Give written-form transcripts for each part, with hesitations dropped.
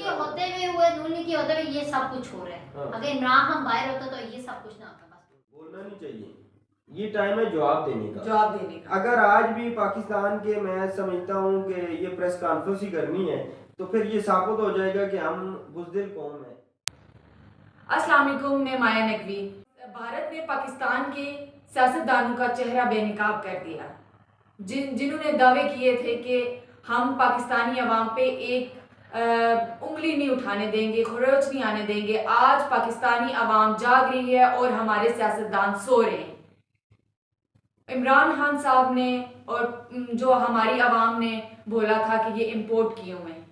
के होते हुए नून लीग के होते हुए ये सब कुछ हो रहा है। हाँ। अगर इमरान खान बाहर होता तो ये सब कुछ ना होता। बस बोलना नहीं चाहिए, ये टाइम है जवाब देने का। जवाब देने का। अगर आज भी पाकिस्तान के, मैं समझता हूँ कि ये प्रेस कॉन्फ्रेंस ही करनी है, तो फिर ये साबित हो जाएगा कि हम बुज़दिल कौम है। अस्सलाम वालेकुम, मैं माया नकवी। भारत ने पाकिस्तान के सियासतदानों का चेहरा बेनकाब कर दिया, जिन्होंने दावे किए थे कि हम पाकिस्तानी अवाम पे एक उंगली नहीं उठाने देंगे, खरोच नहीं आने देंगे। आज पाकिस्तानी अवाम जाग रही है और हमारे सियासतदान सो रहे हैं। इमरान खान साहब ने और जो हमारी अवाम ने बोला था कि ये इम्पोर्ट किए हुए हैं,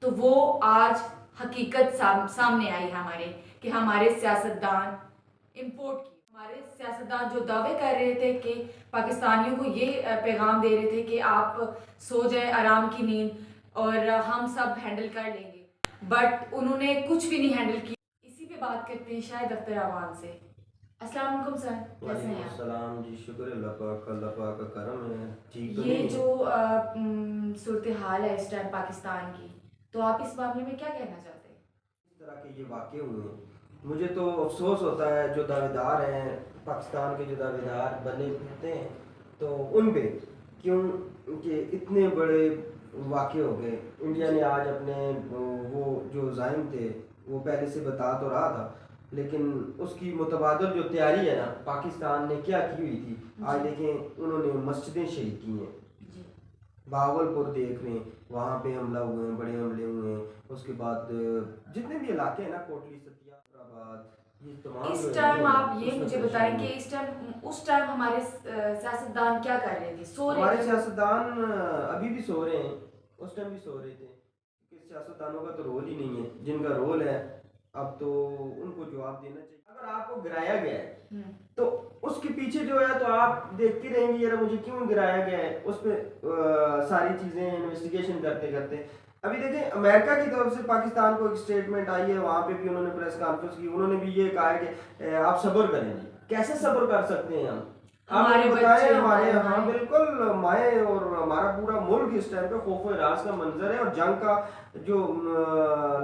तो वो आज हकीकत सामने आई हमारे कि हमारे सियासतदान इम्पोर्ट किए। हमारे सियासतदान जो दावे कर रहे थे कि पाकिस्तानियों को ये पैगाम दे रहे थे कि आप सो जाए आराम की नींद और हम सब हैंडल कर लेंगे, बट उन्होंने कुछ भी नहीं हैंडल किया। इसी पे बात करते हैं शायद अख्तर अवान से। अस्सलाम वालेकुम सर, कैसे हैं आप? सलाम जी, शुक्र अल्लाह पाक का करम है, ठीक तो ये नहीं जो सूरत हाल है इस टाइम पाकिस्तान की, तो आप इस मामले में क्या कहना चाहते हैं? इस तरह के ये वाक़े हुए हैं, मुझे तो अफसोस होता है जो दावेदार हैं पाकिस्तान के, जो दावेदार बने होते हैं, तो उन पे क्यों कि इतने बड़े वाक़े हो गए। इंडिया ने आज अपने वो जो ज़ाइम थे वो पहले से बता तो रहा था, लेकिन उसकी मुतबादल जो तैयारी है ना, पाकिस्तान ने क्या की हुई थी, आज देखें उन्होंने मस्जिदें शहीद की हैं। भावलपुर देख रहे हैं, वहाँ पे हमला हुए हैं, बड़े हमले हुए हैं। उसके बाद जितने भी इलाके हैं ना, कोटली, सतियाबाद, ये तमाम इस जो टाइम हैं, आप ये मुझे बताएं कि इस टाइम उस टाइम हमारे सियासतदान क्या कर रहे थे? सो रहे हमारे थे? सियासतदान अभी भी सो रहे हैं, उस टाइम भी सो रहे थे, क्योंकि सियासतदानों का तो रोल ही नहीं है। जिनका रोल है अब तो उनको जवाब देना चाहिए। अगर आपको गिराया गया है तो उसके पीछे जो है, तो आप देखती रहेंगी यार मुझे क्यों गिराया गया है, उस पर सारी चीज़ें इन्वेस्टिगेशन करते करते। अभी देखें अमेरिका की तरफ से पाकिस्तान को एक स्टेटमेंट आई है, वहाँ पे भी उन्होंने प्रेस कॉन्फ्रेंस की, उन्होंने भी ये कहा है कि आप सब्र करेंगे। कैसे सब्र कर सकते हैं हम? हमारे बताएं, बच्चे, हमारे, हाँ हमारे बिल्कुल, माए और हमारा पूरा मुल्क इस टाइम पे खौफ राज का मंजर है, और जंग का जो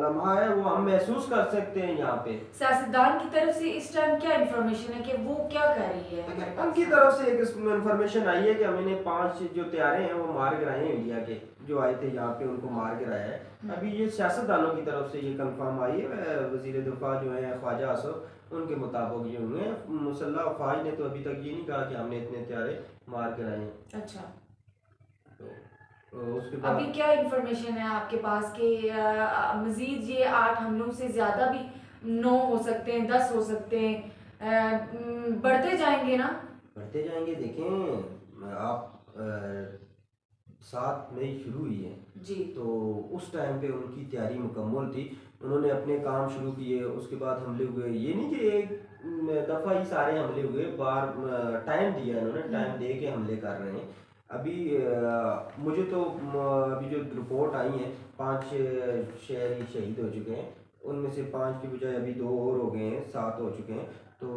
लम्हा है वो हम महसूस कर सकते हैं। यहाँ पे सियासतदान की तरफ से इस टाइम क्या इन्फॉर्मेशन है कि वो क्या कर रही है? उनकी तरफ से एक इन्फॉर्मेशन आई है कि हमने 5 जो त्यारे हैं वो मार गिराए हैं, इंडिया के जो आए थे यहाँ पे उनको मार गिराया है। अभी ये सियासतदानों की तरफ से ये कंफर्म आई है, वजीर दिफा जो है ख्वाजा आसफ, उनके मुताबिक ये हुए हैं। मुसल्लह अफवाज ने तो अभी तक ये नहीं कहा कि हमने इतने त्यारे मार गिराए हैं। अच्छा, तो उसके बाद अभी क्या इन्फॉर्मेशन है आपके पास कि मजीद ये 8 हमलों से ज़्यादा भी 9 हो सकते हैं, 10 हो सकते हैं, बढ़ते जाएंगे ना? बढ़ते जाएंगे। देखें आप 7 मई शुरू हुई है जी, तो उस टाइम पे उनकी तैयारी मुकम्मल थी, उन्होंने अपने काम शुरू किए। उसके बाद हमले हुए, ये नहीं कि एक दफ़ा ही सारे हमले हुए, बार टाइम दिया इन्होंने, टाइम दे के हमले कर रहे हैं। अभी मुझे तो अभी जो रिपोर्ट आई है 5 शहरी शहीद हो चुके हैं, उनमें से 5 की बजाय अभी 2 और हो गए हैं, 7 हो चुके हैं। तो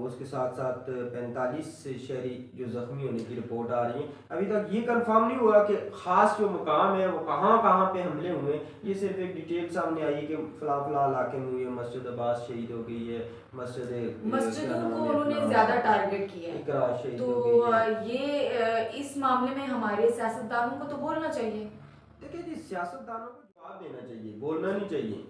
उसके साथ साथ 45 शहरी जो ज़ख्मी होने की रिपोर्ट आ रही है। अभी तक ये कंफर्म नहीं हुआ कि ख़ास जो मुकाम है वो कहाँ कहाँ पे हमले हुए। ये सिर्फ एक डिटेल सामने आई है कि फ़लाँ फ़लाँ इलाके में हुई है, मस्जिद अब्बास शहीद हो गई है, मस्जिदों को उन्होंने ज़्यादा टारगेट किया है, इकरा शहीद तो हो गई है। ये इस मामले में हमारे सियासतदानों को तो बोलना चाहिए। देखिए जी, सियासतदानों को जवाब देना चाहिए, बोलना नहीं चाहिए।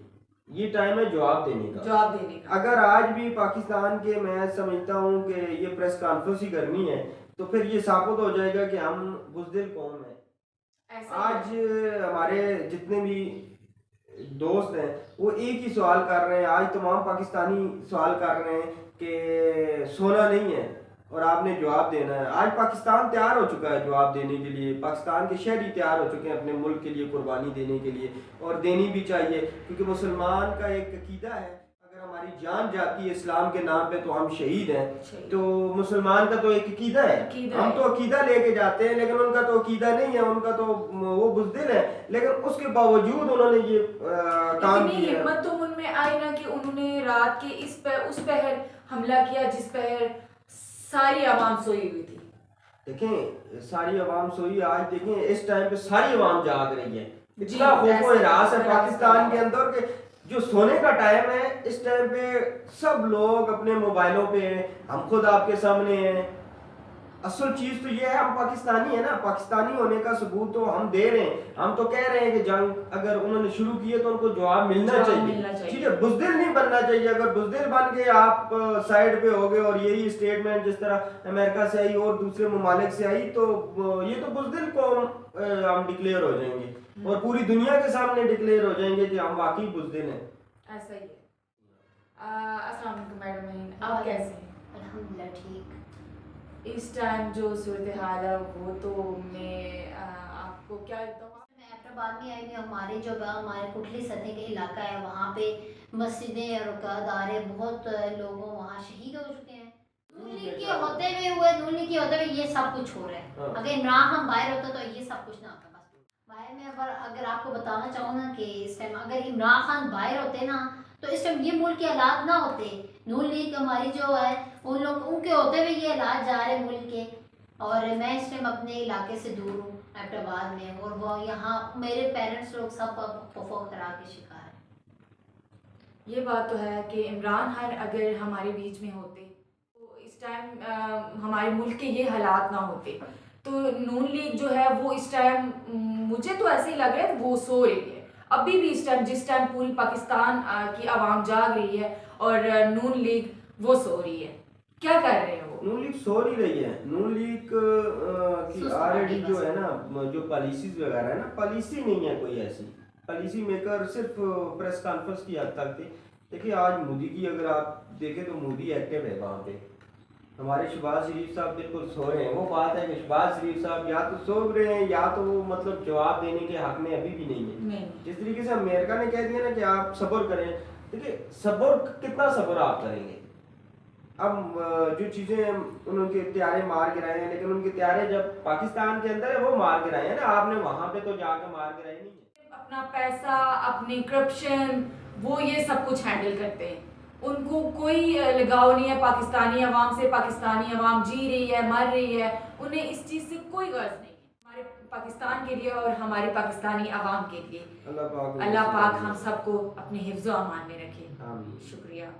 ये टाइम है जवाब देने का। जवाब देने का। अगर आज भी पाकिस्तान के, मैं समझता हूँ कि ये प्रेस कॉन्फ्रेंस ही करनी है, तो फिर ये साबित हो जाएगा कि हम बुज़दिल कौम है। आज हमारे जितने भी दोस्त हैं वो एक ही सवाल कर रहे हैं, आज तमाम पाकिस्तानी सवाल कर रहे हैं कि सोना नहीं है और आपने जवाब देना है। आज पाकिस्तान तैयार हो चुका है जवाब देने के लिए, पाकिस्तान के शहरी तैयार हो चुके हैं अपने मुल्क के लिए कुर्बानी देने के लिए, और देनी भी चाहिए, क्योंकि मुसलमान का एक अकीदा है अगर हमारी जान जाती है इस्लाम के नाम पे तो हम शहीद हैं। तो मुसलमान का तो एक अकीदा है, हम तो अकीदा लेके जाते हैं, लेकिन उनका तो अकीदा नहीं है, उनका तो वो बुज़दिल है, लेकिन उसके बावजूद उन्होंने ये काम किया। हिम्मत तो उनमें आई ना कि उन्होंने रात के उस पहर हमला किया जिस पहर सारी आवाम सोई हुई थी। देखें सारी आवाम सोई, आज देखें इस टाइम पे सारी आवाम जाग रही है, इतना खौफ व हिरास है पाकिस्तान के अंदर के जो सोने का टाइम है, इस टाइम पे सब लोग अपने मोबाइलों पे हैं, हम खुद आपके सामने हैं। असल चीज तो ये है हम पाकिस्तानी है ना, पाकिस्तानी होने का सबूत तो हम दे रहे हैं। हम तो कह रहे हैं कि जंग अगर उन्होंने शुरू की है तो उनको जवाब मिलना चाहिए। ठीक है, बुज़दिल नहीं बनना चाहिए। अगर बुज़दिल बन के आप साइड पे हो गए और यही स्टेटमेंट जिस तरह अमेरिका से आई और दूसरे ममालिक से आई तो ये तो बुज़दिल को हम डिक्लेयर हो जाएंगे और पूरी दुनिया के सामने डिक्लेयर हो जाएंगे कि हम वाकई बुज़दिल हैं। ऐसा ही है। अस्सलाम वालेकुम मैडम, आप कैसे हैं? अल्हम्दुलिल्लाह ठीक। इस टाइम जो सूरत हाल है वो तो मैं आपको क्या बताऊँ। मैं हैदराबाद में आई हूँ। हमारे जो हमारे कुटली सतह के इलाका है वहाँ पे मस्जिदें और अदारे बहुत लोगों वहाँ शहीद हो चुके हैं। नून लीग के होते हुए ये सब कुछ हो रहा है। अगर इमरान खान बाहर होता तो ये सब कुछ ना होता। बस भाई मैं अगर आपको बताना चाहूँ ना कि इस टाइम अगर इमरान खान बाहर होते ना तो इस टाइम ये मुल्क के हालात ना होते। नून लीग हमारी जो है उन लोग उनके होते हुए ये हालात जा रहे मुल्क के। और मैं इस टाइम अपने इलाके से दूर हूँ हैदराबाद में और वो यहाँ मेरे पेरेंट्स लोग सब खौफ खराब के शिकार हैं। ये बात तो है कि इमरान खान अगर हमारे बीच में होते तो इस टाइम हमारे मुल्क के ये हालात ना होते। तो नून लीग जो है वो इस टाइम मुझे तो ऐसे ही लग रहा है वो सो रही है अभी भी। इस टाइम जिस टाइम पूरी पाकिस्तान की आवाम जाग रही है और नून लीग वो सो रही है, क्या कर रहे हैं वो? नून लीग सो नहीं रही है। नून लीग की ऑलरेडी जो है ना जो पॉलिसीज वगैरह है ना, पॉलिसी नहीं है कोई ऐसी। पॉलिसी मेकर सिर्फ प्रेस कॉन्फ्रेंस की हद तक थे। देखिए आज मोदी की अगर आप देखें तो मोदी एक्टिव है वहाँ पे। हमारे शहबाज शरीफ साहब बिल्कुल सो रहे हैं। वो बात है कि शहबाज शरीफ साहब या तो सो रहे हैं या तो वो मतलब जवाब देने के हक में अभी भी नहीं है। जिस तरीके से अमेरिका ने कह दिया ना कि आप सब्र करें, देखिए सब्र कितना सब्र आप करेंगे। अब जो चीज़ें उनके त्यारे मार गिराए हैं, लेकिन उनके त्यारे जब पाकिस्तान के अंदर है वो मार गिराए हैं ना, आपने वहाँ पे तो जाकर मार गिराए नहीं है। अपना पैसा, अपनी करप्शन, वो ये सब कुछ हैंडल करते हैं। उनको कोई लगाव नहीं है पाकिस्तानी अवाम से। पाकिस्तानी अवाम जी रही है, मर रही है, उन्हें इस चीज़ से कोई गर्ज नहीं है। हमारे पाकिस्तान के लिए और हमारे पाकिस्तानी अवाम के लिए अल्लाह पाक हम सबको अपने हिफ्ज़-ओ-अमान में रखे। शुक्रिया।